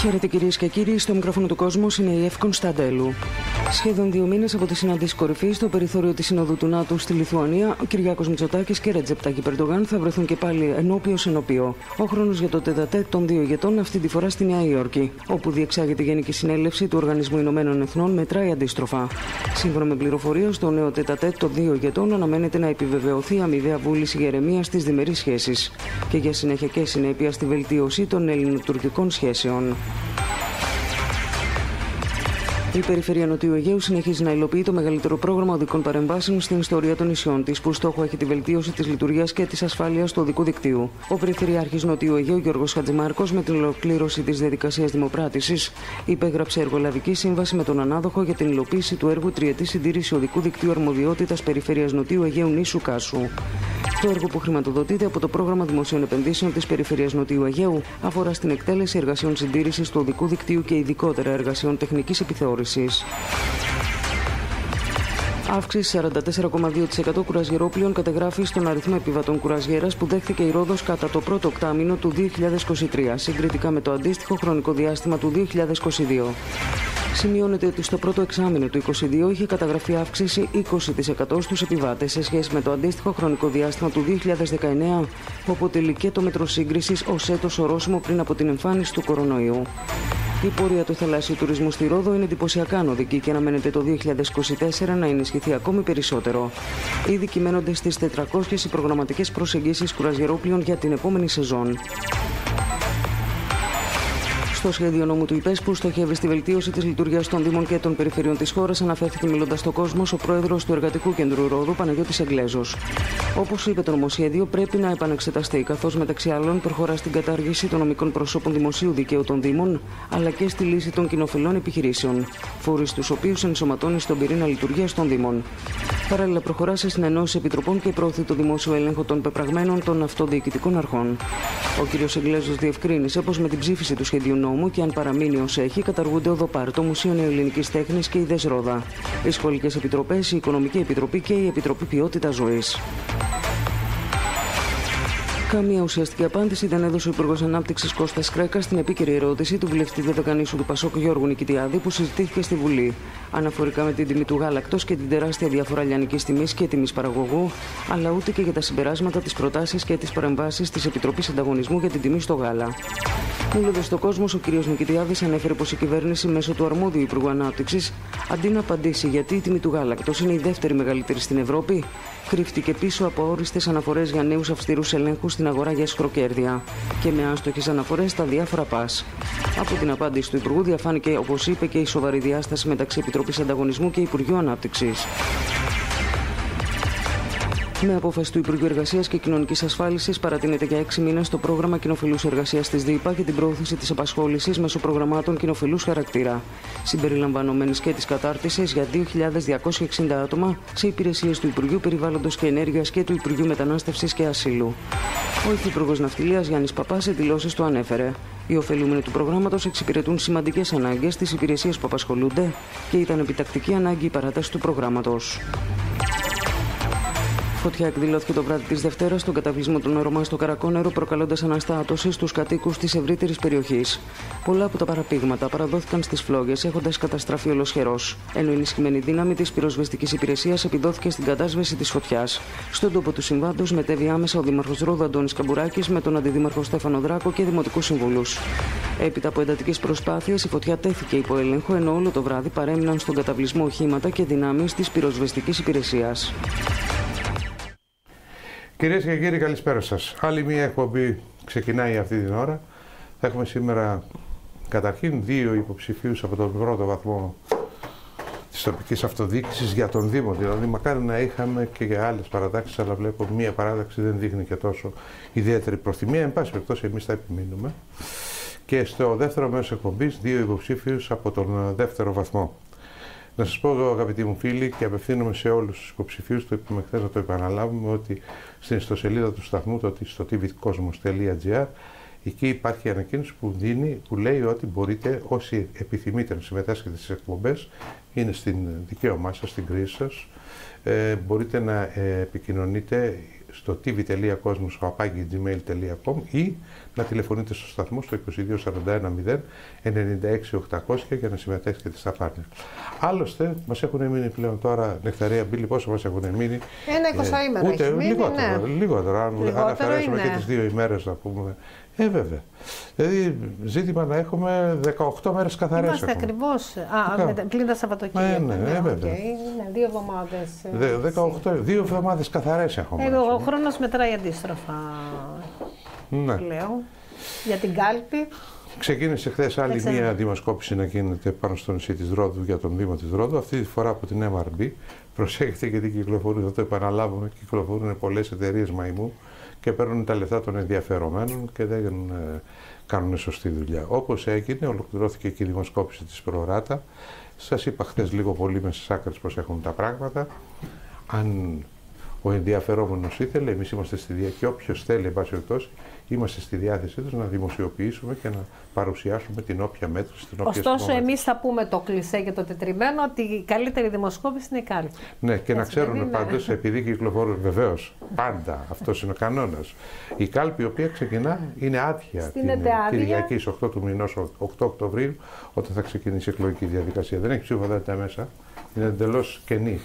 Χαίρετε κυρίες και κύριοι, στο μικρόφωνο του κόσμου είναι η Εύη Κωνσταντέλου. Σχεδόν 2 μήνες από τη συνάντηση κορυφής στο περιθώριο της Συνόδου του ΝΑΤΟ στη Λιθουανία, ο Κυριάκος Μητσοτάκης και Ρετζέπ Ταγιπ Ερντογάν θα βρεθούν και πάλι ενώπιο. Ο χρόνος για το τετατέτ των 2 ηγετών αυτή τη φορά στη Νέα Υόρκη, όπου διεξάγεται η Γενική Συνέλευση του Οργανισμού Ηνωμένων Εθνών, μετράει αντίστροφα. Σύμφωνα με πληροφορίες, το νέο τετατέτ των 2 ηγετών αναμένεται να επιβεβαιωθεί αμοιβαία βούληση για ηρεμία στις διμερείς σχέσεις και για συνέχεια και συνέπεια στη βελτίωση των ελληνοτουρκικών σχέσεων. Η Περιφέρεια Νοτιού Αιγαίου συνεχίζει να υλοποιεί το μεγαλύτερο πρόγραμμα οδικών παρεμβάσεων στην ιστορία των νησιών της, που στόχο έχει τη βελτίωση της λειτουργίας και της ασφάλειας του οδικού δικτύου. Ο Περιφερειάρχης Νοτιού Αιγαίου, Γιώργος Χατζημάρκος, με την ολοκλήρωση της διαδικασίας δημοπράτησης, υπέγραψε εργολαβική σύμβαση με τον ανάδοχο για την υλοποίηση του έργου τριετή συντήρηση οδικού δικτύου αρμοδιότητας Περιφέρειας Νοτιού Αιγαίου νήσου Κάσου. Το έργο, που χρηματοδοτείται από το Πρόγραμμα Δημοσίων Επενδύσεων της Περιφέρειας Νοτιού Αιγαίου, αφορά στην εκτέλεση εργασιών συντήρησης του οδικού δικτύου και ειδικότερα εργασιών τεχνικής επιθεώρησης. Αύξηση 44,2% κουρασγερόπλοιων κατεγράφει στον αριθμό επιβατών κουρασγέρας που δέχθηκε η Ρόδος κατά το πρώτο οκτάμηνο του 2023, συγκριτικά με το αντίστοιχο χρονικό διάστημα του 2022. Σημειώνεται ότι στο πρώτο εξάμηνο του 2022 είχε καταγραφεί αύξηση 20% στους επιβάτες σε σχέση με το αντίστοιχο χρονικό διάστημα του 2019, που αποτελεί και το μέτρο σύγκρισης ως έτος ορόσημο πριν από την εμφάνιση του κορονοϊού. Η πορεία του θαλάσσιου τουρισμού στη Ρόδο είναι εντυπωσιακά ανωδική και αναμένεται το 2024 να ενισχυθεί ακόμη περισσότερο. Ήδη κυμαίνονται στις 400 οι προγραμματικές προσεγγίσεις κουρασγερόπλοιων για την επόμενη σεζόν. Στο σχέδιο νόμου του ΙΠΕΣ, που στοχεύει στη βελτίωση της λειτουργίας των Δήμων και των Περιφερειών της χώρας, αναφέρθηκε μιλώντας στο κόσμο ο πρόεδρος του Εργατικού Κέντρου Ρόδου, Παναγιώτης Εγγλέζος. Όπως είπε, το νομοσχέδιο πρέπει να επανεξεταστεί, καθώς μεταξύ άλλων προχωρά στην κατάργηση των νομικών προσώπων δημοσίου δικαίου των Δήμων, αλλά και στη λύση των κοινοφελών επιχειρήσεων, φορείς τους οποίους ενσωματώνει στον πυρήνα λειτουργίας των Δήμων. Παράλληλα, προχωρά σε συνεννόηση επιτροπών και προωθεί το δημόσιο έλεγχο των πεπραγμένων των αυτοδιοικητικών αρχών. Ο κ. Εγγλέζος διευκρίνησε πως με την ψήφιση του σχεδίου νόμου, και αν παραμείνει ως έχει, καταργούνται ο ΔΟΠΑΡ, το Μουσείο Νεοελληνικής Τέχνης και η ΔΕΣ Ρόδα, οι σχολικές επιτροπές, η Οικονομική Επιτροπή και η Επιτροπή Ποιότητας Ζωής. Καμία ουσιαστική απάντηση δεν έδωσε ο Υπουργός Ανάπτυξης Κώστας Κρέκας στην επίκαιρη ερώτηση του βουλευτή Δωδεκανήσου του Πασόκ Γιώργου Νικητιάδη, που συζητήθηκε στη Βουλή, αναφορικά με την τιμή του γάλακτος και την τεράστια διαφορά λιανικής τιμής και τιμής παραγωγού, αλλά ούτε και για τα συμπεράσματα, τις προτάσεις και τις παρεμβάσεις της Επιτροπής Ανταγωνισμού για την τιμή στο γάλα. Μιλώντας στον κόσμο, ο κ. Νικητιάδης ανέφερε πως η κυβέρνηση μέσω του αρμόδιου Υπουργού Ανάπτυξης, αντί να απαντήσει γιατί η τιμή του γάλακτος είναι η δεύτερη μεγαλύτερη στην Ευρώπη, κρύφτηκε πίσω από αόριστες αναφορές για νέους αυστηρούς ελέγχους στην αγορά για ισχροκέρδεια και με άστοχες αναφορές στα διάφορα ΠΑΣ. Από την απάντηση του Υπουργού διαφάνηκε, όπως είπε, και η σοβαρή διάσταση μεταξύ Επιτροπής Ανταγωνισμού και Υπουργείου Ανάπτυξης. Με απόφαση του Υπουργείου Εργασίας και Κοινωνικής Ασφάλισης, παρατείνεται για 6 μήνες το πρόγραμμα κοινοφελούς εργασίας της ΔΥΠΑ για την προώθηση της απασχόλησης μέσω προγραμμάτων κοινοφελούς χαρακτήρα, συμπεριλαμβανομένης και της κατάρτισης για 2.260 άτομα σε υπηρεσίες του Υπουργείου Περιβάλλοντος και Ενέργειας και του Υπουργείου Μετανάστευσης και Ασύλου. Ο Υφυπουργός Ναυτιλίας Γιάννης Παπάς σε δηλώσεις του ανέφερε: οι ωφελούμενοι του προγράμματος εξυπηρετούν σημαντικές ανάγκες στις υπηρεσίες που απασχολούνται και ήταν επιτακτική ανάγκη η παράταση του προγράμματος. Φωτιά εκδηλώθηκε το βράδυ της Δευτέρας στον καταβλισμό των Ρωμά στο Καρακόνερο, προκαλώντας αναστάτωση στους κατοίκους της ευρύτερης περιοχής. Πολλά από τα παραπήγματα παραδόθηκαν στις φλόγες, έχοντας καταστραφεί ολοσχερός, ενώ η ενισχυμένη δύναμη της πυροσβεστικής υπηρεσίας επιδόθηκε στην κατάσβεση της φωτιάς. Στον τόπο του συμβάντος μετέβη άμεσα ο Δήμαρχος Ρόδου Αντώνης Καμπουράκης με τον Αντιδήμαρχο Στέφανο Δράκο και δημοτικούς συμβούλους. Έπειτα από εντατικές προσπάθειες, η φωτιά τέθηκε υπό έλεγχο, ενώ όλο το βράδυ παρέμειναν στον καταβλισμό οχήματα και δυνάμεις της πυροσβεστικής υπηρεσίας. Κυρίες και κύριοι, καλησπέρα σας. Άλλη μία εκπομπή ξεκινάει αυτή την ώρα. Θα έχουμε σήμερα καταρχήν 2 υποψηφίους από τον πρώτο βαθμό της τοπικής αυτοδιοίκησης για τον Δήμο. Δηλαδή, μακάρι να είχαμε και για άλλες παρατάξεις, αλλά βλέπω μία παράταξη δεν δείχνει και τόσο ιδιαίτερη προθυμία. Εν πάση περιπτώσει, εμείς θα επιμείνουμε. Και στο δεύτερο μέρος εκπομπής, 2 υποψήφιους από τον δεύτερο βαθμό. Να σας πω εδώ, αγαπητοί μου φίλοι, και απευθύνομαι σε όλους τους υποψηφίους, το είπαμε χθες, να το επαναλάβουμε, ότι στην ιστοσελίδα του σταθμού, στο tvcosmos.gr, εκεί υπάρχει ανακοίνωση που λέει ότι μπορείτε, όσοι επιθυμείτε να συμμετάσχετε στις εκπομπές, είναι στην δικαίωμά σας, στην κρίση σας, μπορείτε να επικοινωνείτε στο tv.cosmos@gmail.com ή να τηλεφωνείτε στο σταθμό στο 2241 0 96 800 για να συμμετέχετε στα πάνελ. Άλλωστε, μας έχουν μείνει πλέον τώρα, Νεκταρία Μπίλη, πόσο μας έχουν μείνει? Ένα 20 ημέρα. Ούτε μείνει, λιγότερο. Ναι. Λιγότερο. Αν αφαιρέσουμε και τις 2 ημέρες, να πούμε. Βέβαια. Δηλαδή, ζήτημα να έχουμε 18 μέρες καθαρές. Είμαστε ακριβώς. Πλην τα Σαββατοκύριακα. Ναι, βέβαια. Είναι 2 εβδομάδες. 2 εβδομάδες καθαρές έχουμε. Ο χρόνος μετράει αντίστροφα. Ναι. Λέω. Για την κάλπη. Ξεκίνησε χθες άλλη μία δημοσκόπηση να γίνεται πάνω στο νησί της Ρόδου για τον Δήμο της Ρόδου. Αυτή τη φορά από την MRB. Προσέχετε γιατί κυκλοφορούν, θα το επαναλάβουμε, κυκλοφορούν πολλές εταιρείες μαϊμού και παίρνουν τα λεφτά των ενδιαφερομένων και δεν κάνουν σωστή δουλειά. Όπως έγινε, ολοκληρώθηκε και η δημοσκόπηση της Προράτα. Σας είπα χθες λίγο πολύ μέσα στις άκρες πώς έχουν τα πράγματα. Αν ο ενδιαφερόμενος ήθελε, εμείς είμαστε στη διάθεση και όποιος θέλει, εν πάση περιπτώσει, είμαστε στη διάθεσή τους να δημοσιοποιήσουμε και να παρουσιάσουμε την όποια μέτρηση, την όποια Ωστόσο, εμείς θα πούμε το κλισέ και το τετριμένο ότι η καλύτερη δημοσκόπηση είναι η κάλπη. Ναι, και να ξέρουν πάντως, επειδή κυκλοφορούν βεβαίως, πάντα, αυτός είναι ο κανόνας. Η κάλπη, η οποία ξεκινά, είναι άδεια την Κυριακή στις 8 του μηνός, 8 Οκτωβρίου, όταν θα ξεκινήσει η εκλογική διαδικασία. Δεν έχει ψηφοδέλτια μέσα, είναι εντελώς κενή.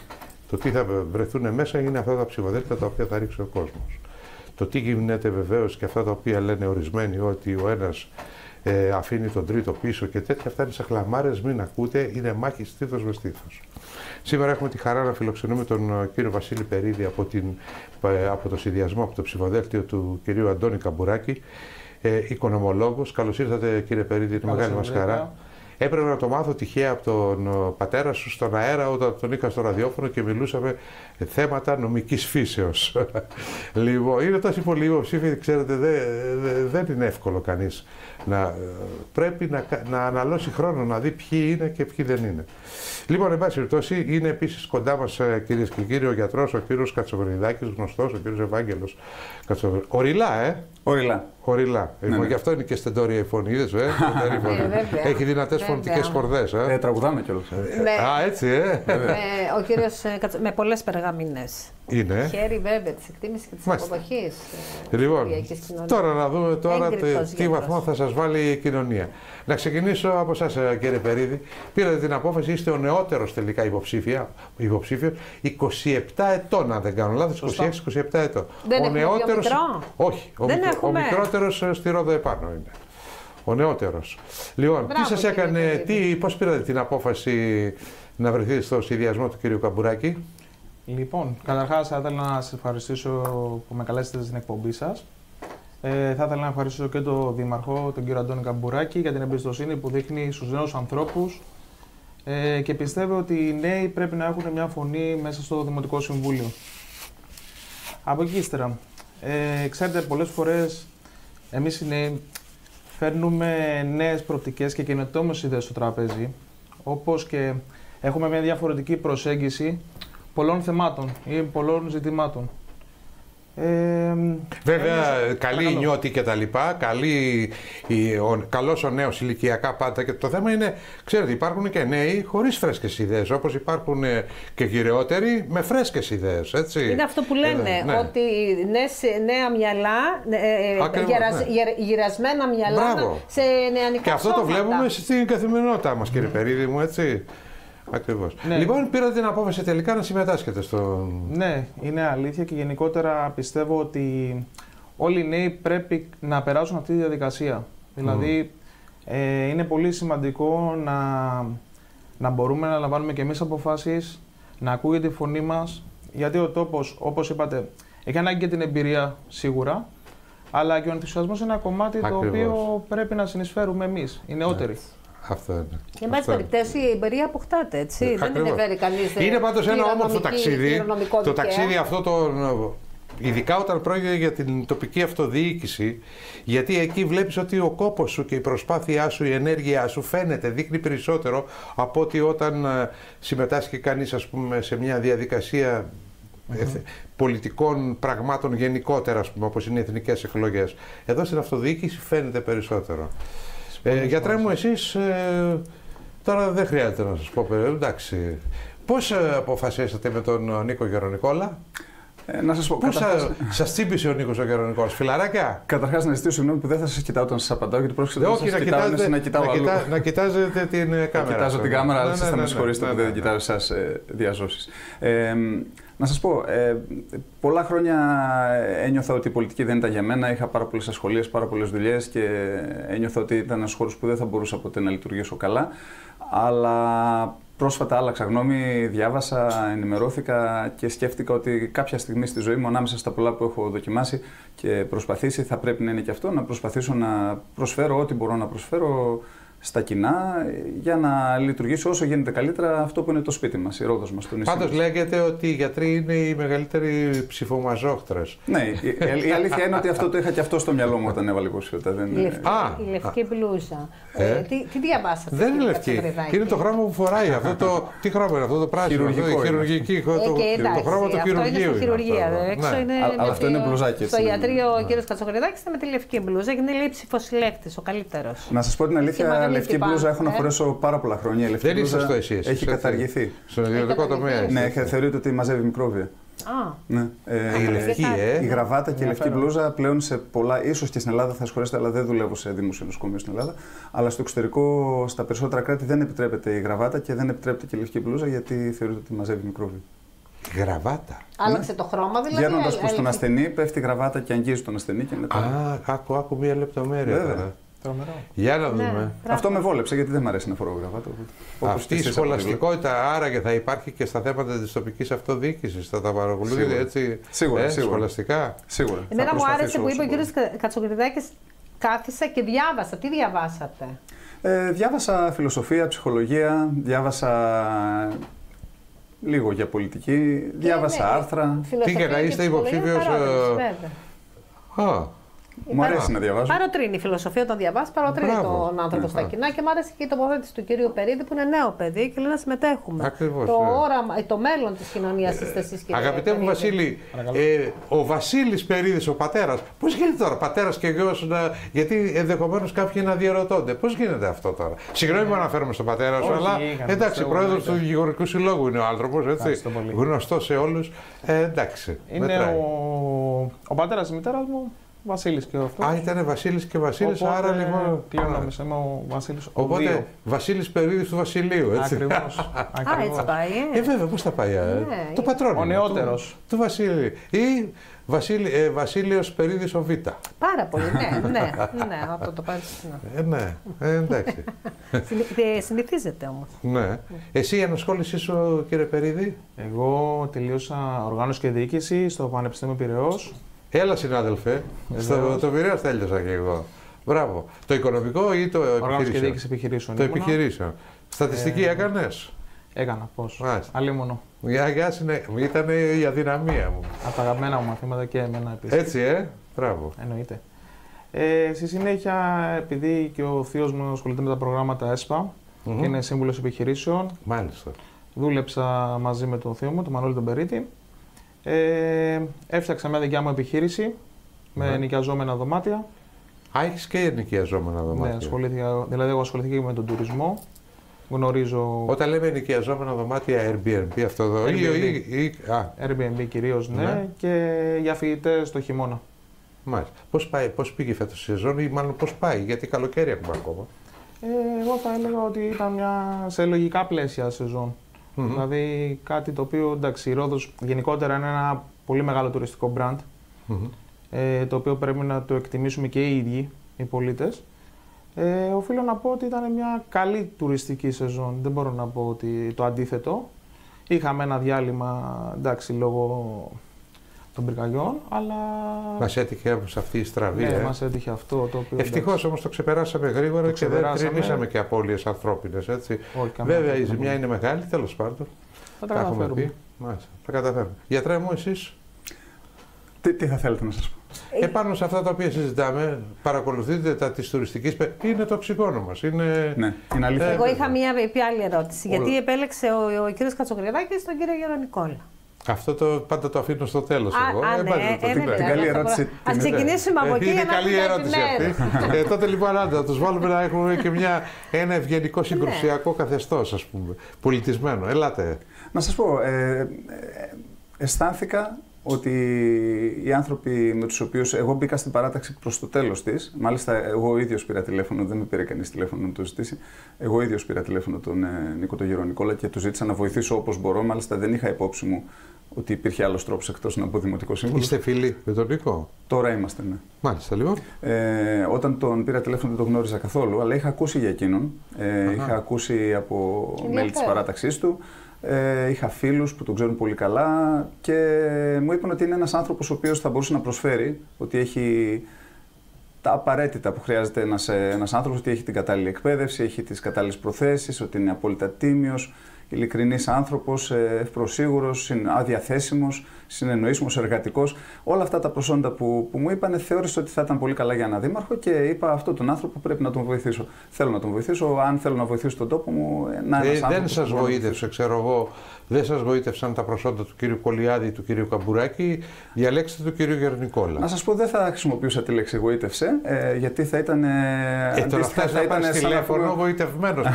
Το τι θα βρεθούν μέσα είναι αυτά τα ψηφοδέλτια τα οποία θα ρίξει ο κόσμος. Το τι γίνεται βεβαίως και αυτά τα οποία λένε ορισμένοι ότι ο ένας αφήνει τον τρίτο πίσω και τέτοια, αυτά είναι σε χλαμάρες, μην ακούτε, είναι μάχη στήθος με στήθος. Σήμερα έχουμε τη χαρά να φιλοξενούμε τον κύριο Βασίλη Περίδη από το συνδυασμό, από το ψηφοδέλτιο του κυρίου Αντώνη Καμπουράκη, οικονομολόγος. Καλώς ήρθατε κύριε Περίδη, είναι μεγάλη μας χαρά. Έπρεπε να το μάθω τυχαία από τον πατέρα σου στον αέρα όταν τον είχα στο ραδιόφωνο και μιλούσαμε θέματα νομικής φύσεως. Λοιπόν, είναι τόσο πολύ υποψήφοι, ξέρετε, δεν είναι εύκολο κανείς. Πρέπει να αναλώσει χρόνο να δει ποιοι είναι και ποιοι δεν είναι. Λοιπόν, εν πάση περιπτώσει, είναι επίσης κοντά μας, κυρίες και κύριοι, ο γιατρός, ο κύριος Κατσοβριδάκης, γνωστός, ο κύριος Ευάγγελος Κατσοβριδάκης. Οριλά, Οριλά. Ναι. Γι' αυτό είναι και στεντόρια η φωνή, είδες, Έχει δυνατές φωνητικές χορδές. Τραγουδάμε κιόλας. Α, έτσι, Ο κύριος με πολλές περγαμηνές. Είναι. Χέρι βέβαια της εκτίμησης και της αποδοχής. Λοιπόν, τώρα να δούμε τι βαθμό θα σας βάλει η κοινωνία. Να ξεκινήσω από εσάς, κύριε Περίδη. Πήρατε την απόφαση, είστε ο νεότερος τελικά υποψήφιος, 27 ετών, αν δεν κάνω λάθος, 26-27 ετών. Δεν έχουμε νεότερος... μικρό. Όχι, ο μικρότερος στη Ρόδο επάνω είναι. Ο νεότερος. Λοιπόν, τι σας έκανε, πώς πήρατε την απόφαση να βρεθείτε στο συνδυασμό του κύριου Καμπουράκη? Λοιπόν, καταρχάς θα ήθελα να σας ευχαριστήσω που με καλέσετε στην εκπομπή σας. Θα ήθελα να ευχαριστήσω και τον Δήμαρχο, τον κύριο Αντώνη Καμπουράκη, για την εμπιστοσύνη που δείχνει στους νέους ανθρώπους και πιστεύω ότι οι νέοι πρέπει να έχουν μια φωνή μέσα στο Δημοτικό Συμβούλιο. Από εκεί ύστερα, ξέρετε, πολλές φορές εμείς οι νέοι φέρνουμε νέες προοπτικές και καινοτόμες ιδέες στο τραπέζι, όπως και έχουμε μια διαφορετική προσέγγιση πολλών θεμάτων ή πολλών ζητημάτων. Βέβαια, καλή η νιώτη και τα λοιπά, καλός ο νέος ηλικιακά πάντα, και το θέμα είναι, ξέρετε, υπάρχουν και νέοι χωρίς φρέσκες ιδέες, όπως υπάρχουν και γυρεότεροι με φρέσκες ιδέες, έτσι. Είναι αυτό που λένε, ναι. Ότι νέα μυαλά, γυρασμένα μυαλά σε νεανικά και αυτό σώματα. Το βλέπουμε στην καθημερινότητά μας, κύριε Περίδη μου, έτσι. Ακριβώς. Ναι. Λοιπόν, πήρατε την απόφαση τελικά να συμμετάσχετε στο... Ναι, είναι αλήθεια και γενικότερα πιστεύω ότι όλοι οι νέοι πρέπει να περάσουν αυτή τη διαδικασία. Δηλαδή, είναι πολύ σημαντικό να μπορούμε να λαμβάνουμε και εμείς αποφάσεις, να ακούγεται η φωνή μας, γιατί ο τόπος, όπως είπατε, έχει ανάγκη και την εμπειρία σίγουρα, αλλά και ο ενθουσιασμός είναι ένα κομμάτι το οποίο πρέπει να συνεισφέρουμε εμείς, οι νεότεροι. Αυτό είναι. Και εν πάση περιπτώσει η εμπειρία αποκτάται, έτσι. Δεν είναι κανείς. Είναι πάντως ένα όμορφο ταξίδι. Το ταξίδι αυτό, ειδικά όταν πρόκειται για την τοπική αυτοδιοίκηση, γιατί εκεί βλέπεις ότι ο κόπος σου και η προσπάθειά σου, η ενέργειά σου φαίνεται, δείχνει περισσότερο από ότι όταν συμμετάσχει κανείς, ας πούμε, σε μια διαδικασία πολιτικών πραγμάτων γενικότερα, ας πούμε, όπως είναι οι εθνικές εκλογές. Εδώ στην αυτοδιοίκηση φαίνεται περισσότερο. Γιατρέ μου, εσείς τώρα δεν χρειάζεται να σας πω, εντάξει. Πώς αποφασίσατε με τον Νίκο Γερονικόλα? Να σας πω. Πού σας τσίπησε ο Νίκος ο Γερονικός, φιλαράκια? Καταρχάς, να ζητήσω συγγνώμη που δεν θα σας κοιτάω όταν σας απαντάω, γιατί πρόκειται να κοιτάω αλλού. Να κοιτάζετε την κάμερα. Κοιτάζω την κάμερα, αλλά εσείς θα με συγχωρήσετε που δεν κοιτάζω εσάς διαζώσεις. Να σας πω, πολλά χρόνια ένιωθα ότι η πολιτική δεν ήταν για μένα. Είχα πάρα πολλές ασχολίες, πάρα πολλές δουλειές και ένιωθα ότι ήταν ένας χώρος που δεν θα μπορούσα ποτέ να λειτουργήσω καλά. Αλλά πρόσφατα άλλαξα γνώμη, διάβασα, ενημερώθηκα και σκέφτηκα ότι κάποια στιγμή στη ζωή μου, ανάμεσα στα πολλά που έχω δοκιμάσει και προσπαθήσει, θα πρέπει να είναι και αυτό, να προσπαθήσω να προσφέρω ό,τι μπορώ να προσφέρω στα κοινά για να λειτουργήσω όσο γίνεται καλύτερα αυτό που είναι το σπίτι μας, η Ρόδος μας, το νησί. Πάντως λέγεται ότι οι γιατροί είναι οι μεγαλύτεροι ψηφομαζόχτρες. Ναι, η αλήθεια είναι ότι αυτό το είχα και αυτό στο μυαλό μου όταν έβαλε υποψηφιότητα. Η λευκή μπλούζα. Τι διαβάσατε? Δεν είναι λευκή. Είναι το χρώμα που φοράει. Τι χρώμα είναι αυτό το πράσινο? Χειρουργική. Το χρώμα του χειρουργείου. Αλλά αυτό είναι μπλουζάκι. Στο ιατρείο ο κ. Κατσοκριδάκης ήταν με τη λευκή μπλούζα και είναι λέει ψηφοσυλλέκτης, ο καλύτερος. Να σας πω την αλήθεια. Λευκή μπλούζα έχω να φορέσω πάρα πολλά χρόνια. Η λευκή μπλούζα έχει καταργηθεί. Στον ιδιωτικό τομέα. Ναι, θεωρείται ότι μαζεύει μικρόβια. Ναι. Η λευκή, η γραβάτα και η λευκή μπλούζα πλέον σε πολλά, ίσως και στην Ελλάδα θα σχολιάσετε, αλλά δεν δουλεύω σε δημόσιο νοσοκομείο στην Ελλάδα. Αλλά στο εξωτερικό, στα περισσότερα κράτη δεν επιτρέπεται η γραβάτα και δεν επιτρέπεται και η λευκή μπλούζα γιατί θεωρείται ότι μαζεύει μικρόβια. Γραβάτα. Άλλαξε το χρώμα δηλαδή. Βγαίνοντας προς τον ασθενή, πέφτει η γραβάτα και αγγίζει τον ασθενή και μετά. Άκου μία λεπτομέρεια τώρα. Τρομερό. Για να δούμε. Αυτό με βόλεψε γιατί δεν μου αρέσει να φορώ γραβάτα. Αυτή η σχολαστικότητα άραγε θα υπάρχει και στα θέματα της τοπικής αυτοδιοίκησης. Θα τα παρακολουθείτε έτσι σχολαστικά. Σίγουρα. Εμένα μου άρεσε που είπε ο κ. Κατσοκριδάκης, κάθισα και διάβασα. Τι διαβάσατε? Διάβασα φιλοσοφία, ψυχολογία, διάβασα λίγο για πολιτική, διάβασα άρθρα. Τι και να είστε υποψήφιος? Μου αρέσει να διαβάζω. Παροτρύνει η φιλοσοφία όταν διαβάζει, παροτρύνει τον άνθρωπο στα κοινά και μου άρεσε και η τοποθέτηση του κυρίου Περίδη που είναι νέο παιδί και λέει να συμμετέχουμε. Ακριβώς, το όραμα, το μέλλον της κοινωνίας είστε εσείς, κύριε Αγαπητέ μου Βασίλη, ο Βασίλης Περίδης, ο πατέρας, πώς γίνεται τώρα, πατέρας και γιος, γιατί ενδεχομένως κάποιοι να διαρωτώνται, πώς γίνεται αυτό τώρα? Συγγνώμη που αναφέρομαι στον πατέρα σου, αλλά εντάξει, πρόεδρος του Γεωργικού Συλλόγου είναι ο άνθρωπος, έτσι, γνωστός σε όλους. Εντάξει. Είναι ο πατέρας της μητέρας μου. Βασίλης και αυτό. Ήταν Βασίλης και Βασίλης, οπότε, άρα λοιπόν. Κλείνομες, είμαι ο Βασίλης. Οπότε Βασίλης Περίδης του Βασιλείου, έτσι. Ακριβώς. Έτσι πάει. Βέβαια, πώς θα πάει. Το πατρόνιμο. Ο νεότερος. Του Βασίλη. Ή Βασίλειος Περίδης ο Β. Πάρα πολύ, ναι, από το πάρει στην Ναι, εντάξει. Συνηθίζεται όμως. Ναι. Εσύ η ανασχόλησή σου, κύριε Περίδη? Εγώ τελείωσα οργάνωση και διοίκηση στο Πανεπιστήμιο Πειραιώς. Έλα, συνάδελφε. Στο Πειραιώς τέλειωσα και εγώ. Μπράβο. Το οικονομικό ή το επιχειρήσεων? Οργάνωση και διοίκηση επιχειρήσεων. Το επιχειρήσεων. Στατιστική έκανες? Έκανα, πώς. Αλίμονο. Ήταν η αδυναμία μου. Από τα αγαπημένα μου μαθήματα και εμένα επίσης. Έτσι, μπράβο. Εννοείται. Στη συνέχεια, επειδή και ο θείος μου ασχολείται με τα προγράμματα ΕΣΠΑ και είναι σύμβουλος επιχειρήσεων. Μάλιστα. Δούλεψα μαζί με τον θείο μου, τον Μανώλη τον Περίτη. Έφτιαξα μια δικιά μου επιχείρηση με νοικιαζόμενα δωμάτια. Έχεις και νοικιαζόμενα δωμάτια? Ναι, δηλαδή εγώ ασχοληθήκα και με τον τουρισμό. Γνωρίζω. Όταν λέμε νοικιαζόμενα δωμάτια, Airbnb αυτό εδώ? Airbnb κυρίως, ναι, και για φοιτητές το χειμώνα. Μάλιστα. Πώς πήγε φέτος η σεζόν ή μάλλον πώς πάει, γιατί καλοκαίρι έχουμε ακόμα? Εγώ θα έλεγα ότι ήταν μια σε λογικά πλαίσια σεζόν. Δηλαδή κάτι το οποίο, εντάξει, η Ρόδος γενικότερα είναι ένα πολύ μεγάλο τουριστικό brand, το οποίο πρέπει να το εκτιμήσουμε και οι ίδιοι οι πολίτες. Οφείλω να πω ότι ήταν μια καλή τουριστική σεζόν, δεν μπορώ να πω ότι το αντίθετο. Είχαμε ένα διάλειμμα, εντάξει, λόγω των πυρκαγιών, αλλά... Μας έτυχε σε αυτή η στραβή. Ναι, μας έτυχε αυτό το οποίο... Ευτυχώς όμως το ξεπεράσαμε γρήγορα και δεν κρινήσαμε και απώλειες ανθρώπινες, έτσι. Βέβαια η ζημιά είναι μεγάλη, τέλος πάντων. Θα τα καταφέρουμε. Μάλιστα, θα καταφέρουμε. Γιατρέ μου, εσείς? Τι θα θέλετε να σας πω? Επάνω σε αυτά τα οποία συζητάμε, παρακολουθείτε τα της τουριστικής. Είναι το οξυγόνο μας. Ναι, είναι αλήθεια. Εγώ είχα μια άλλη ερώτηση. Γιατί επέλεξε ο κύριος Κατσοκριδάκης τον κύριο Γερονικόλα? Αυτό πάντα το αφήνω στο τέλος εγώ. Την καλή ερώτηση. Ας ξεκινήσουμε από εκεί. Είναι καλή ερώτηση αυτή. Τότε λοιπόν να τους βάλουμε να έχουμε και ένα ευγενικό συγκρουσιακό καθεστώς, ας πούμε, πολιτισμένο. Ελάτε. Να σας πω, αισθάνθηκα ότι οι άνθρωποι με τους οποίους εγώ μπήκα στην παράταξη προς το τέλος της, μάλιστα εγώ ίδιος πήρα τηλέφωνο, δεν με πήρε κανείς τηλέφωνο να το ζητήσει, εγώ ίδιος πήρα τηλέφωνο τον Νίκο τον Γερονικόλα και του ζήτησα να βοηθήσω όπως μπορώ, μάλιστα δεν είχα υπόψη μου ότι υπήρχε άλλος τρόπος εκτός να μπω δημοτικό σύμβουλο. Είστε φίλοι με τον Νίκο? Τώρα είμαστε, ναι. Μάλιστα, λοιπόν. Όταν τον πήρα τηλέφωνο δεν τον γνώριζα καθόλου, αλλά είχα ακούσει για εκείνον. Είχα ακούσει από μέλη της παράταξής του. Είχα φίλους που τον ξέρουν πολύ καλά και μου είπαν ότι είναι ένας άνθρωπος ο οποίος θα μπορούσε να προσφέρει, ότι έχει τα απαραίτητα που χρειάζεται ένας άνθρωπος, ότι έχει την κατάλληλη εκπαίδευση, έχει τις κατάλληλες προθέσεις, ότι είναι απόλυτα τίμιος, ειλικρινής άνθρωπος, ευπροσίγουρος, αδιαθέσιμος, συνεννοήσιμος, εργατικός. Όλα αυτά τα προσόντα που μου είπαν, θεώρησα ότι θα ήταν πολύ καλά για ένα δήμαρχο και είπα αυτόν τον άνθρωπο πρέπει να τον βοηθήσω. Θέλω να τον βοηθήσω. Αν θέλω να βοηθήσω τον τόπο μου, δεν σας βοήθευσε, ξέρω εγώ, δεν σας βοήθευσαν τα προσόντα του κύριου Κολιάδη, του κύριου Καμπουράκη, διαλέξτε του κύριου Γερνικόλα. Να σας πω, δεν θα χρησιμοποιούσα τη λέξη γοήτευσε, γιατί θα ήταν. Τώρα φτάσει να πάρεις τηλέφωνο γοητευμένος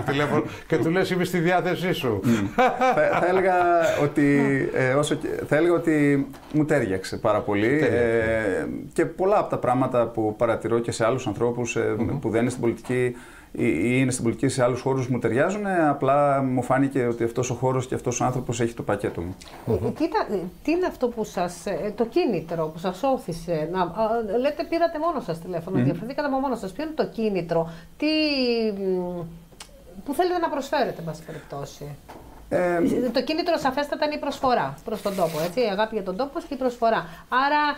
τηλέφωνο και του λες είμαι στη διάθεσή σου. Θα έλεγα ότι μου τέριαξε πάρα πολύ και πολλά από τα πράγματα που παρατηρώ και σε άλλους ανθρώπους που δεν είναι στην πολιτική ή είναι στην πολιτική σε άλλους χώρους μου ταιριάζουν, απλά μου φάνηκε ότι αυτός ο χώρος και αυτός ο άνθρωπος έχει το πακέτο μου. Τι είναι αυτό που το κίνητρο που σας όθησε να λέτε πήρατε μόνο σας τηλέφωνο, διαφορετήκατε από μόνο σας, ποιο είναι το κίνητρο, που θέλετε να προσφέρετε, εν πάση περιπτώσει? Το κίνητρο σαφέστατα είναι η προσφορά προς τον τόπο, έτσι, η αγάπη για τον τόπο και η προσφορά. Άρα,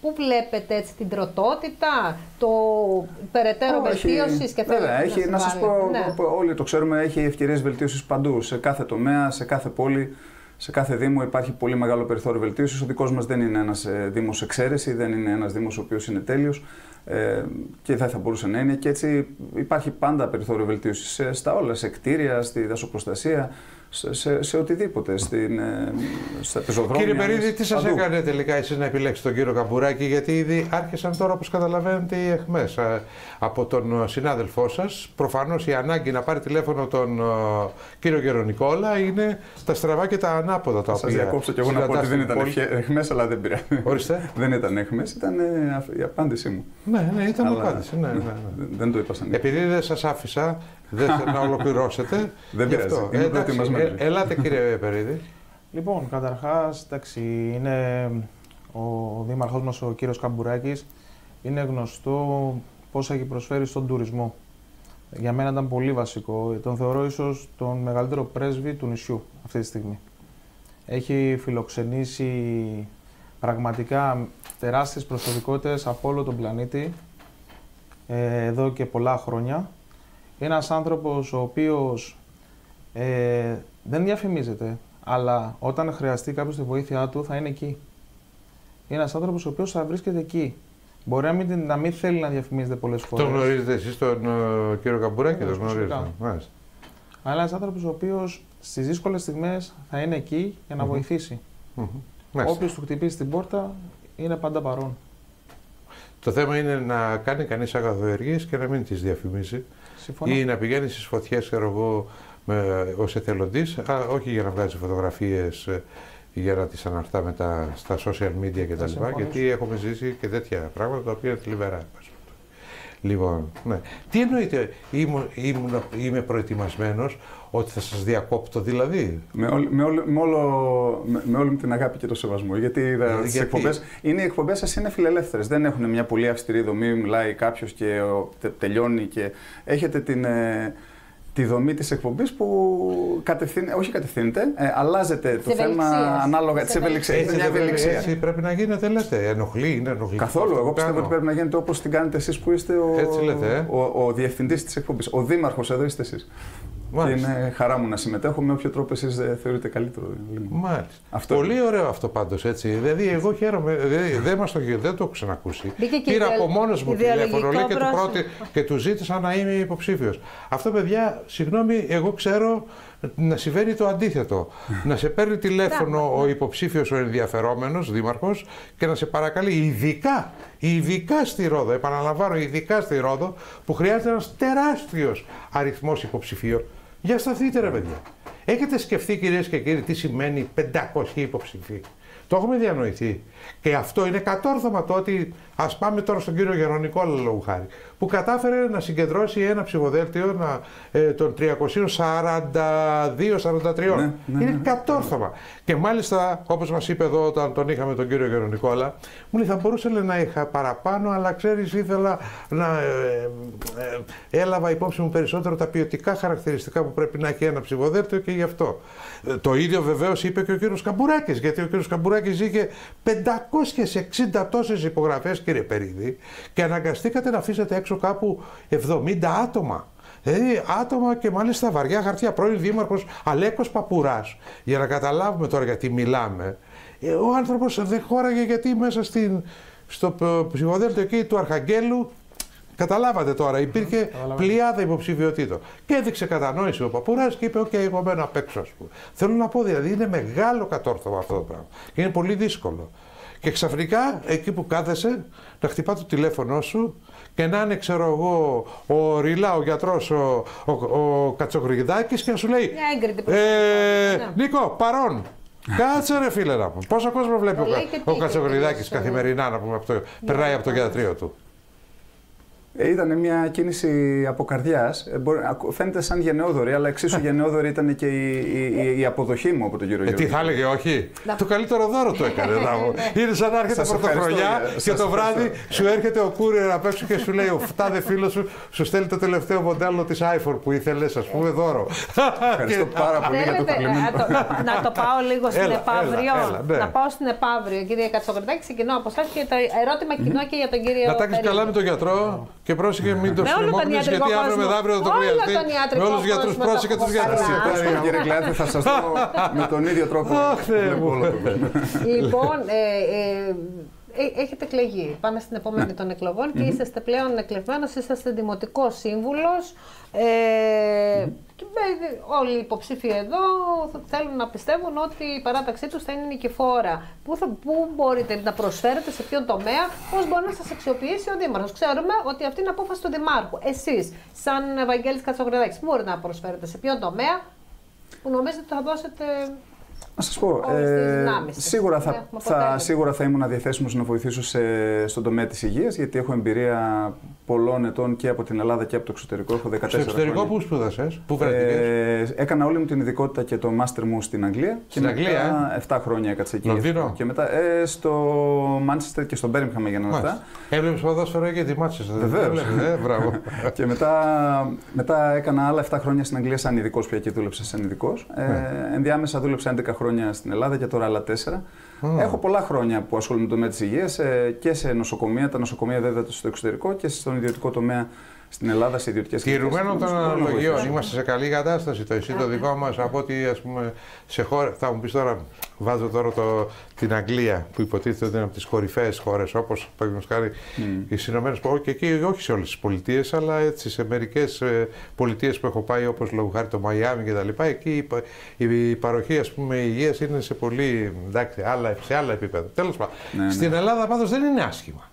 πού βλέπετε έτσι, την τροτότητα, το περαιτέρω βελτίωσης και θέλετε να σας πω, όλοι το ξέρουμε, έχει ευκαιρίες βελτίωσης παντού, σε κάθε τομέα, σε κάθε πόλη, σε κάθε δήμο υπάρχει πολύ μεγάλο περιθώριο βελτίωσης. Ο δικός μας δεν είναι ένας δήμος εξαίρεση, δεν είναι ένας δήμος ο οποίος είναι τέλειος και δεν θα μπορούσε να είναι. Και έτσι υπάρχει πάντα περιθώριο βελτίωσης στα όλα, σε κτίρια, στη δασοπροστασία, σε οτιδήποτε, στα πεζοδρόμια. Κύριε Περίδη, τι σας έκανε τελικά εσείς να επιλέξετε τον κύριο Καμπουράκη, γιατί ήδη άρχισαν τώρα, όπως καταλαβαίνετε, οι αιχμές από τον συνάδελφό σας. Προφανώς η ανάγκη να πάρει τηλέφωνο τον κύριο Γερονικόλα είναι τα στραβά και τα ανάποδα τα οποία. Σας διακόψω και εγώ να πω ότι δεν ήταν αιχμές, αλλά δεν πειράζει. Ορίστε. Δεν ήταν αιχμές, ήταν η απάντησή μου. Ναι, ήταν η απάντηση. Ναι. Δεν το είπα σαν επειδή δεν σας άφησα να ολοκληρώσετε. Δεν πειράζει. Είμαι προετοιμασμένος. Ελάτε κύριε Περίδη. Λοιπόν, καταρχάς, είναι ο δήμαρχός μας, ο κύριος Καμπουράκης, είναι γνωστό πώς έχει προσφέρει στον τουρισμό. Για μένα ήταν πολύ βασικό. Τον θεωρώ ίσως τον μεγαλύτερο πρέσβη του νησιού αυτή τη στιγμή. Έχει φιλοξενήσει πραγματικά τεράστιες προσωπικότητες από όλο τον πλανήτη εδώ και πολλά χρόνια. Είναι ένας άνθρωπος ο οποίος δεν διαφημίζεται, αλλά όταν χρειαστεί κάποιος τη βοήθειά του θα είναι εκεί. Είναι ένας άνθρωπος ο οποίος θα βρίσκεται εκεί. Μπορεί να μην θέλει να διαφημίζεται πολλές φορές. Τον γνωρίζετε εσείς τον κύριο Καμπουράκη, τον γνωρίζετε? Αλλά ένας άνθρωπος ο οποίος στις δύσκολες στιγμές θα είναι εκεί για να βοηθήσει. Όποιος του χτυπήσει την πόρτα είναι πάντα παρόν. Το θέμα είναι να κάνει κανείς αγαθοεργίες και να μην τις διαφημίζει. Συμφωνώ. Ή να πηγαίνει στις φωτιές, ξέρω εγώ, ως εθελοντής, όχι για να βγάζει φωτογραφίες για να τις αναρτά μετά στα social media κτλ. Γιατί έχουμε ζήσει και τέτοια πράγματα τα οποία είναι θλιβερά. Λοιπόν, ναι. Τι εννοείτε, είμαι προετοιμασμένος ότι θα σας διακόπτω δηλαδή? Με όλη την αγάπη και το σεβασμό. Γιατί οι εκπομπές σας είναι φιλελεύθερες. Δεν έχουν μια πολύ αυστηρή δομή, μιλάει κάποιος και τελειώνει και έχετε τη δομή της εκπομπής που κατευθύνεται, αλλάζεται το θέμα ανάλογα της ευελιξίας. Έτσι πρέπει να γίνεται, λέτε. Είναι ενοχλεί. Καθόλου. Εγώ πιστεύω ότι πρέπει να γίνεται όπως την κάνετε εσείς που είστε ο διευθυντής της εκπομπής. Ο δήμαρχος εδώ είστε εσείς. Και είναι χαρά μου να συμμετέχω με όποιο τρόπο εσείς θεωρείτε καλύτερο. Μάλιστα. Πολύ ωραίο αυτό πάντως, έτσι. Δηλαδή, εγώ χαίρομαι, δεν το έχω ξανακούσει. Πήρα από μόνος μου τηλέφωνο, λέει, και του ζήτησα να είμαι υποψήφιος. Αυτό, παιδιά, συγγνώμη, εγώ ξέρω να συμβαίνει το αντίθετο. Να σε παίρνει τηλέφωνο ο υποψήφιος, ο ενδιαφερόμενος δήμαρχος και να σε παρακαλεί, ειδικά στη Ρόδο, επαναλαμβάνω, ειδικά στη Ρόδο, που χρειάζεται ένας τεράστιος αριθμός υποψηφίων. Για σταθείτε, ρε παιδιά. Έχετε σκεφτεί, κυρίες και κύριοι, τι σημαίνει 500 υποψηφοί? Το έχουμε διανοηθεί. Και αυτό είναι κατόρθωμα το ότι, ας πάμε τώρα στον κύριο Γερονικόλα λόγου χάρη, που κατάφερε να συγκεντρώσει ένα ψηφοδέλτιο των 342-43. Είναι κατόρθωμα. Και μάλιστα, όπως μας είπε εδώ όταν τον είχαμε τον κύριο Γερονικόλα, μου λέει θα μπορούσε να είχα παραπάνω, αλλά ξέρεις ήθελα να έλαβα υπόψη μου περισσότερο τα ποιοτικά χαρακτηριστικά που πρέπει να έχει ένα ψηφοδέλτιο και γι' αυτό. Το ίδιο βεβαίως είπε και ο κύριος Καμπουράκης, γιατί ο κύριος Καμπουράκης είχε 560 τόσες υπογραφές, κύριε Περίδη, και αναγκαστήκατε να αφήσετε έξω κάπου 70 άτομα. Δηλαδή άτομα και μάλιστα βαριά χαρτιά. Πρώην δήμαρχος Αλέκος Παπουράς, για να καταλάβουμε τώρα γιατί μιλάμε, ο άνθρωπος δεν χώραγε γιατί μέσα στο ψηφοδέλτιο εκεί του Αρχαγγέλου, καταλάβατε τώρα, υπήρχε πλειάδα υποψηφιότητων. Και έδειξε κατανόηση ο Παπουράς και είπε: «Οκ, εγώ μένω απ' έξω», ας πούμε. Θέλω να πω δηλαδή είναι μεγάλο κατόρθωμα αυτό το πράγμα. Και είναι πολύ δύσκολο. Και ξαφνικά εκεί που κάθεσαι να χτυπά το τηλέφωνο σου και να είναι, ξέρω εγώ, ο Ριλά, ο γιατρός, ο Κατσοκριδάκης και να σου λέει: Νίκο, παρόν. Κάτσε ρε φίλε να πούμε. Πόσο κόσμο βλέπει ο Κατσοκριδάκης καθημερινά να πούμε αυτό, περνάει από το γιατρείο του. Ήταν μια κίνηση από καρδιάς. Φαίνεται σαν γενναιόδορη, αλλά εξίσου γενναιόδορη ήταν και η αποδοχή μου από τον κύριο Γιώργο. Τι θα έλεγε, όχι. Το καλύτερο δώρο του έκανε. Είναι σαν να έρχεται πρωτοχρονιά και το βράδυ σου έρχεται ο courier απ' έξω και σου λέει: ο φτάδε φίλος σου στέλνει το τελευταίο μοντέλο της iPhone που ήθελες, ας πούμε, δώρο. Ευχαριστώ πάρα πολύ για το κομπλιμέντο. Να το πάω λίγο στην Επαύριο. Να πάω στην Επαύριο, κύριε Κατσοκριδάκη. Ξεκινώ από εσάς και το ερώτημα κοινό και για τον κύριο. Να τα έχεις καλά με τον γιατρό. Και πρόσεχε, μην το στριμώχνεις, γιατί αύριο μεθαύριο θα το χρειαστεί. Με όλους τους γιατρούς, πρόσεχε τους γιατρούς. Κύριε Κλεάνθη, θα σας δω με τον ίδιο τρόπο. Λοιπόν, έχετε εκλεγεί. Πάμε στην επόμενη των εκλογών και είσαστε πλέον εκλεγμένος, είσαστε δημοτικός σύμβουλος. Όλοι οι υποψήφοι εδώ θέλουν να πιστεύουν ότι η παράταξή τους θα είναι νικηφόρα. Πού μπορείτε να προσφέρετε, σε ποιον τομέα, πώς μπορεί να σας αξιοποιήσει ο Δήμαρχος. Ξέρουμε ότι αυτή είναι απόφαση του Δημάρχου. Εσείς, σαν Ευαγγέλης Κατσοκριδάκης, πού μπορείτε να προσφέρετε, σε ποιον τομέα που νομίζετε ότι θα δώσετε. Να σας πω, σίγουρα θα ήμουν διαθέσιμος να βοηθήσω στον τομέα της υγείας, γιατί έχω εμπειρία πολλών ετών και από την Ελλάδα και από το εξωτερικό. Έχω 14 στο εξωτερικό χρόνια. πού σπούδασες, πού βρέθηκες? Έκανα όλη μου την ειδικότητα και το μάστερ μου στην Αγγλία. Στην Αγγλία, 7 χρόνια έκατσα εκεί. Λονδίνο. Και μετά στο Μάντσεστερ και στο Μπέρμιγχαμ έγιναν αυτά. Έβλεπες ποδόσφαιρο και τη Μάντσεστερ? Βεβαίως. Μπράβο. Και μετά έκανα άλλα 7 χρόνια στην Αγγλία σαν ειδικός, πια εκεί δούλεψα σαν ειδικός. Ενδιάμεσα δούλεψα 11 χρόνια στην Ελλάδα και τώρα άλλα 4. Έχω πολλά χρόνια που ασχολούμαι με το τομέα της υγείας και σε νοσοκομεία, τα νοσοκομεία βέβαια στο εξωτερικό και στον ιδιωτικό τομέα στην Ελλάδα, σε ιδιωτικές κλινικές. Τηρουμένων των αναλογιών, είμαστε σε καλή κατάσταση. Το εσύ το δικό μας από ότι ας πούμε σε χώρες. Θα μου πεις τώρα, βάζω τώρα την Αγγλία που υποτίθεται ότι είναι από τις κορυφαίες χώρες, όπως παραδείγματος χάρη οι Ηνωμένες Πολιτείες, και εκεί όχι σε όλες τις πολιτείες, αλλά έτσι σε μερικές πολιτείες που έχω πάει, όπως λόγω χάρη το Μαϊάμι κτλ. Εκεί η παροχή ας πούμε υγείας είναι σε πολύ εντάξει, σε άλλα επίπεδα. Τέλος πάντων. Στην Ελλάδα πάντως δεν είναι άσχημα.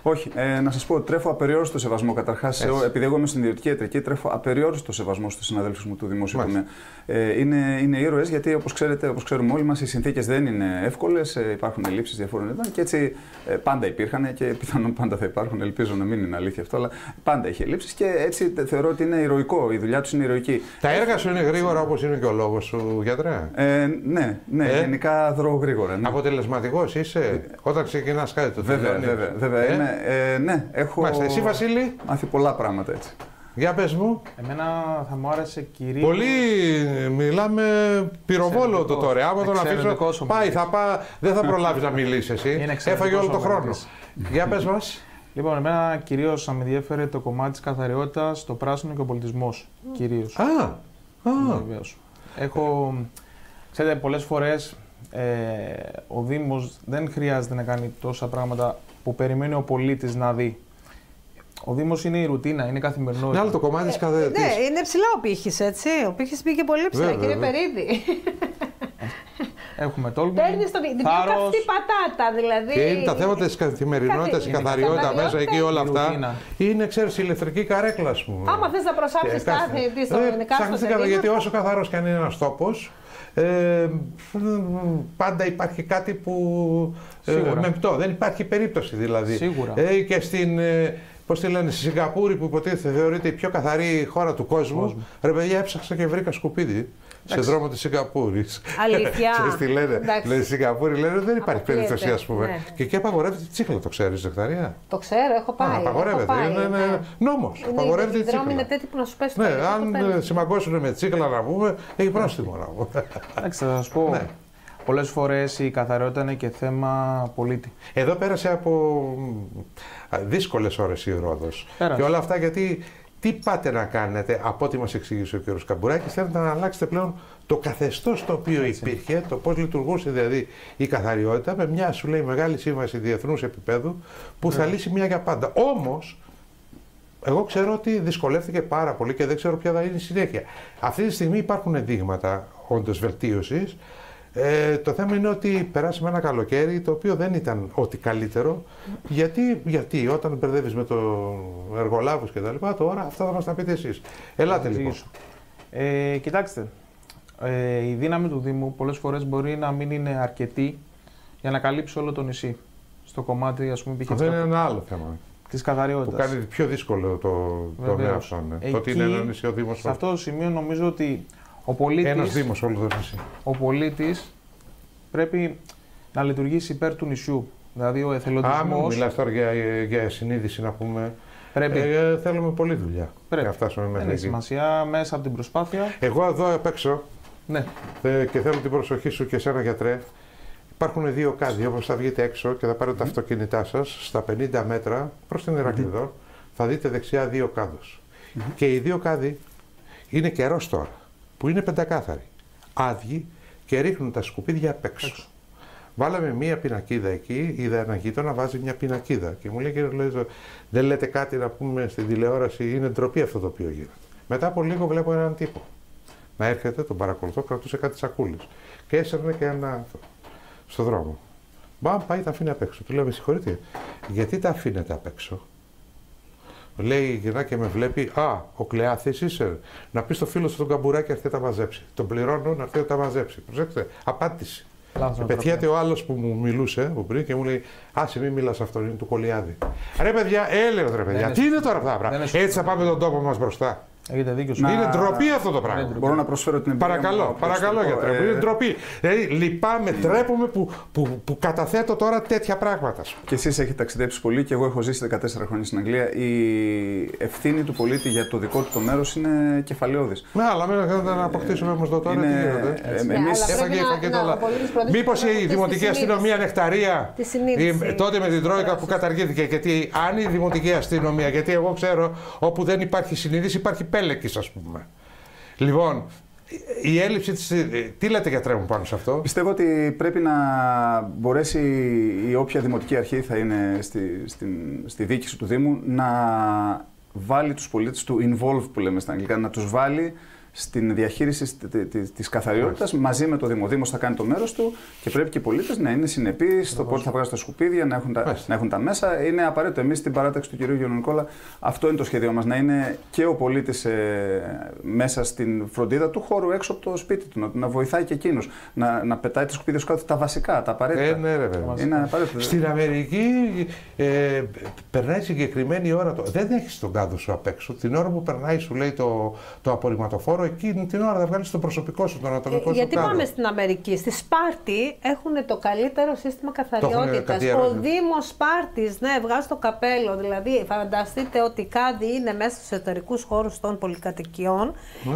Όχι, να σας πω, τρέφω απεριόριστο σεβασμό. Καταρχάς, επειδή εγώ είμαι στην ιδιωτική ιατρική, τρέφω απεριόριστο σεβασμό στους συναδέλφους μου του δημόσιου τομέα. Είναι ήρωες, γιατί όπως ξέρουμε όλοι μας, οι συνθήκες δεν είναι εύκολες, υπάρχουν ελλείψεις διαφόρων ειδών και έτσι πάντα υπήρχαν και πιθανόν πάντα θα υπάρχουν. Ελπίζω να μην είναι αλήθεια αυτό, αλλά πάντα έχει ελλείψεις και έτσι θεωρώ ότι είναι ηρωικό. Η δουλειά τους είναι ηρωική. Τα έργα σου είναι γρήγορα όπως είναι και ο λόγος σου, γιατρέ? Ναι, γενικά δρώω γρήγορα. Ναι. Αποτελεσματικός είσαι όταν ξεκινάς κάτι το βέβαια. Ναι, έχω Μάλιστα, εσύ Βασίλη? μάθει πολλά πράγματα έτσι. Για πες μου. Εμένα θα μου άρεσε κυρίως. Πολύ μιλάμε πυροβόλο το τώρα. Άμα τον αφήσω, δεν θα προλάβει να μιλήσει εσύ. Έφαγε όλο το χρόνο. Για πες μας. Λοιπόν, εμένα κυρίως θα με ενδιαφέρει το κομμάτι της καθαριότητας, το πράσινο και ο πολιτισμός. Κυρίως. Βεβαίως. Ξέρετε, πολλές φορές ο Δήμος δεν χρειάζεται να κάνει τόσα πράγματα που περιμένει ο πολίτης να δει. Ο Δήμος είναι η ρουτίνα, είναι καθημερινότητα. Είναι άλλο το κομμάτι της καθαριότητας. Ναι, είναι ψηλά ο πύχης, έτσι. Ο πύχης πήγε πολύ ψηλά, κύριε Περίδη. Έχουμε τόλμη. Παίρνεις το δύο καυτή πατάτα, δηλαδή. Και είναι τα θέματα της καθημερινότητας, η καθαριότητα μέσα εκεί, όλα αυτά. Είναι, ξέρεις, η ηλεκτρική καρέκλα, ας πούμε. Άμα θες να προσάψεις κάθε. Γιατί όσο καθαρός και αν είναι ένας τόπος, πάντα υπάρχει κάτι που μεμπτό. Δεν υπάρχει περίπτωση δηλαδή. Σίγουρα. Και στην. Πώς τη λένε, στη Σιγκαπούρη που υποτίθεται θεωρείται η πιο καθαρή χώρα του κόσμου. Ρε παιδιά, έψαξα και βρήκα σκουπίδι σε δρόμο της Σιγκαπούρης. Αλήθεια. Ξέρεις τι λένε. Λένε στη Σιγκαπούρη, λένε δεν υπάρχει περίπτωση, ας πούμε. Ναι. Και εκεί απαγορεύεται τη τσίχλα, το ξέρεις, Νεκταρία. Το ξέρω, έχω πάει. Απαγορεύεται. Είναι νόμος. Απαγορεύεται η τσίχλα. Οι δρόμοι είναι τέτοιοι που να σου πέσει. Ναι, αν συμμαγκώσουν με τσίχλα να πούμε, έχει πρόστιμο να πούμε. Εντάξει, θα σας πω. Πολλές φορές η καθαριότητα είναι και θέμα πολίτη. Εδώ πέρασε από δύσκολες ώρες η Ρόδος. Και όλα αυτά γιατί τι πάτε να κάνετε, από ό,τι μας εξήγησε ο κ. Καμπουράκης, θέλετε να αλλάξετε πλέον το καθεστώς το οποίο υπήρχε, το πώς λειτουργούσε δηλαδή η καθαριότητα, με μια, σου λέει, μεγάλη σύμβαση διεθνούς επίπεδου που θα λύσει μια για πάντα. Όμως, εγώ ξέρω ότι δυσκολεύτηκε πάρα πολύ και δεν ξέρω ποια θα είναι η συνέχεια. Αυτή τη στιγμή υπάρχουν δείγματα όντως βελτίωσης. Το θέμα είναι ότι περάσαμε ένα καλοκαίρι το οποίο δεν ήταν ό,τι καλύτερο. Γιατί όταν μπερδεύεις με το εργολάβους και τα λοιπά, τώρα αυτά θα μας τα πείτε εσείς. Ελάτε λοιπόν. Κοιτάξτε, η δύναμη του Δήμου πολλές φορές μπορεί να μην είναι αρκετή για να καλύψει όλο το νησί. Στο κομμάτι, ας πούμε, αυτό είναι ένα άλλο θέμα. Της καθαριότητας. Που κάνει πιο δύσκολο το νέο αυτό. Το ότι είναι ένα νησί ο Δήμος. Σε αυτό το σημείο νομίζω ότι ο πολίτης, ένας Δήμος όλο το νησί. Ο πολίτης πρέπει να λειτουργήσει υπέρ του νησιού. Δηλαδή ο εθελοντισμός. Μιλάς τώρα για συνείδηση να πούμε. Πρέπει. Θέλουμε πολλή δουλειά. Πρέπει. Δεν έχει σημασία μέσα από την προσπάθεια. Εγώ εδώ απ' έξω και θέλω την προσοχή σου και εσένα, γιατρέ. Υπάρχουν δύο κάδοι. Όπως θα βγείτε έξω και θα πάρετε τα αυτοκίνητά σας στα 50 μέτρα προς την Ηρακλειδό, θα δείτε δεξιά δύο κάδους. Και οι δύο κάδοι είναι καιρός τώρα, που είναι πεντακάθαροι, άδειοι και ρίχνουν τα σκουπίδια απ' έξω. Βάλαμε μία πινακίδα εκεί, είδα ένα γείτονα βάζει μια πινακίδα και μου λέει: κύριε Λοίζο, δεν λέτε κάτι να πούμε στην τηλεόραση, είναι ντροπή αυτό το οποίο γίνεται. Μετά από λίγο βλέπω έναν τύπο να έρχεται, τον παρακολουθώ, κρατούσε κάτι σακούλες και έσαιρνε και ένα στο δρόμο. Μπαμ, πάει, τα αφήνει απ' έξω. Του λέω: με συγχωρείτε, γιατί τα αφήνετε απ' έξω? Λέει, γυρνά και με βλέπει, ο Κλεάθης είσαι. Να πει στο φίλο σου τον Καμπουράκη να έρθει να τα μαζέψει. Τον πληρώνω να έρθει να τα μαζέψει. Προσέξτε, απάντηση. Πετιέται ο άλλος που μου μιλούσε από πριν και μου λέει: άσε, μην μιλάς αυτό, είναι του Κολιάδη. Ρε παιδιά, έλεος ρε παιδιά, τι είναι τώρα αυτά τα πράγματα? Έτσι θα πάμε τον τόπο μας μπροστά. Έχετε δίκιο. Είναι ντροπή αυτό το πράγμα. Μπορώ να προσφέρω την εμπειρία. Παρακαλώ γιατρέ. Είναι ντροπή. Δηλαδή λυπάμαι, τρέπομαι που καταθέτω τώρα τέτοια πράγματα. Και εσείς έχετε ταξιδέψει πολύ και εγώ έχω ζήσει 14 χρόνια στην Αγγλία. Η ευθύνη του πολίτη για το δικό του το μέρος είναι κεφαλαιώδης. Ναι, αλλά μην να αποκτήσουμε όμως το τώρα. Εμείς έφαγε τώρα. Μήπως η δημοτική αστυνομία Νεκταρία τότε με την Τρόικα που καταργήθηκε? Γιατί αν η δημοτική αστυνομία, γιατί εγώ ξέρω όπου δεν υπάρχει συνείδηση υπάρχει πέλεκης, ας πούμε. Λοιπόν, η έλλειψη της... Τι λέτε γιατρέ μου πάνω σε αυτό? Πιστεύω ότι πρέπει να μπορέσει η όποια δημοτική αρχή θα είναι στη διοίκηση του Δήμου να βάλει τους πολίτες του involve που λέμε στα αγγλικά, να τους βάλει στην διαχείριση της καθαριότητας μαζί με το Δήμο. Ο Δήμος θα κάνει το μέρος του και πρέπει και οι πολίτες να είναι συνεπείς στο πότε θα βγάζουν τα σκουπίδια, να έχουν τα μέσα. Είναι απαραίτητο. Εμείς στην παράταξη του κυρίου Γιαννικόλα αυτό είναι το σχέδιό μας, να είναι και ο πολίτης μέσα στην φροντίδα του χώρου έξω από το σπίτι του, να βοηθάει και εκείνος, να πετάει τα σκουπίδια κάτω, τα βασικά, τα απαραίτητα. Ναι, είναι απαραίτητο. Στην Αμερική περνάει συγκεκριμένη ώρα. Δεν έχεις τον κάδο σου απ' έξω. Την ώρα που περνάει, σου λέει το απορριμματοφόρο, εκείνη την ώρα θα βγάλεις το προσωπικό σου, τον ατομικό σου. Γιατί πάμε στην Αμερική? Στη Σπάρτη έχουν το καλύτερο σύστημα καθαριότητας. Ο Δήμος Σπάρτης, ναι, βγάζει το καπέλο. Δηλαδή, φανταστείτε ότι κάτι είναι μέσα στους εσωτερικούς χώρους των πολυκατοικιών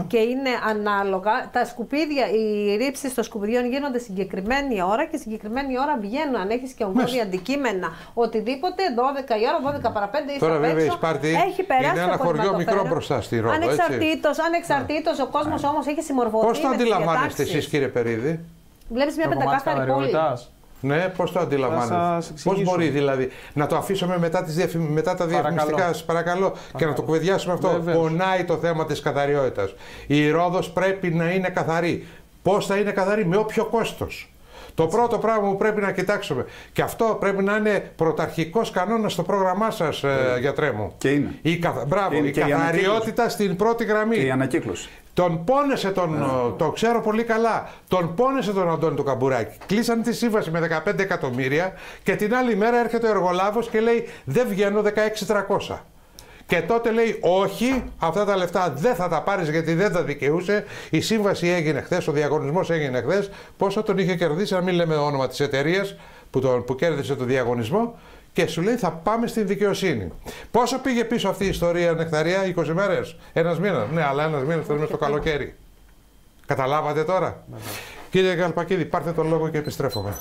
και είναι ανάλογα. Τα σκουπίδια, οι ρήψεις των σκουπιδιών γίνονται συγκεκριμένη ώρα και συγκεκριμένη ώρα βγαίνουν. Αν έχεις και ογκώδη αντικείμενα, οτιδήποτε, 12 η ώρα, 12 παρα 5 είσαι τώρα, απ' έξω. Βέβαια, η Σπάρτη είναι ένα χωριό μικρό μπροστά στη Ρόδο. Ανεξαρτήτως, ο κόσμος όμως έχει συμμορφωθεί. Πώς το αντιλαμβάνεστε εσείς, κύριε Περίδη? Βλέπεις μια πεντακάθαρη πόλη. Ναι, πώς το αντιλαμβάνεστε? Πώς μπορεί δηλαδή να το αφήσουμε μετά τα διαφημιστικά σας παρακαλώ και να το κουβεντιάσουμε αυτό? Πονάει το θέμα της καθαριότητας. Η Ρόδος πρέπει να είναι καθαρή. Πώς θα είναι καθαρή? Με όποιο κόστος. Το πρώτο πράγμα που πρέπει να κοιτάξουμε, και αυτό πρέπει να είναι πρωταρχικός κανόνας στο πρόγραμμά σας, γιατρέ μου. Και είναι. Η καθαριότητα στην πρώτη γραμμή. Και η ανακύκλωση. Τον πόνεσε το ξέρω πολύ καλά, τον πόνεσε τον Αντώνη του Καμπουράκη. Κλείσανε τη σύμβαση με 15 εκατομμύρια και την άλλη μέρα έρχεται ο εργολάβος και λέει δεν βγαίνω 16.300. Και τότε λέει όχι, αυτά τα λεφτά δεν θα τα πάρεις γιατί δεν τα δικαιούσε. Η σύμβαση έγινε χθες, ο διαγωνισμός έγινε χθες. Πόσο τον είχε κερδίσει, να μην λέμε το όνομα της εταιρείας που κέρδισε το διαγωνισμό. Και σου λέει θα πάμε στην δικαιοσύνη. Πόσο πήγε πίσω αυτή η ιστορία, Νεκταρία, 20 μέρες, ένας μήνας. Ναι, αλλά ένας μήνας θέλουμε στο καλοκαίρι. Καταλάβατε τώρα. Κύριε Καλπακίδη, πάρτε τον λόγο και επιστρέφομαι.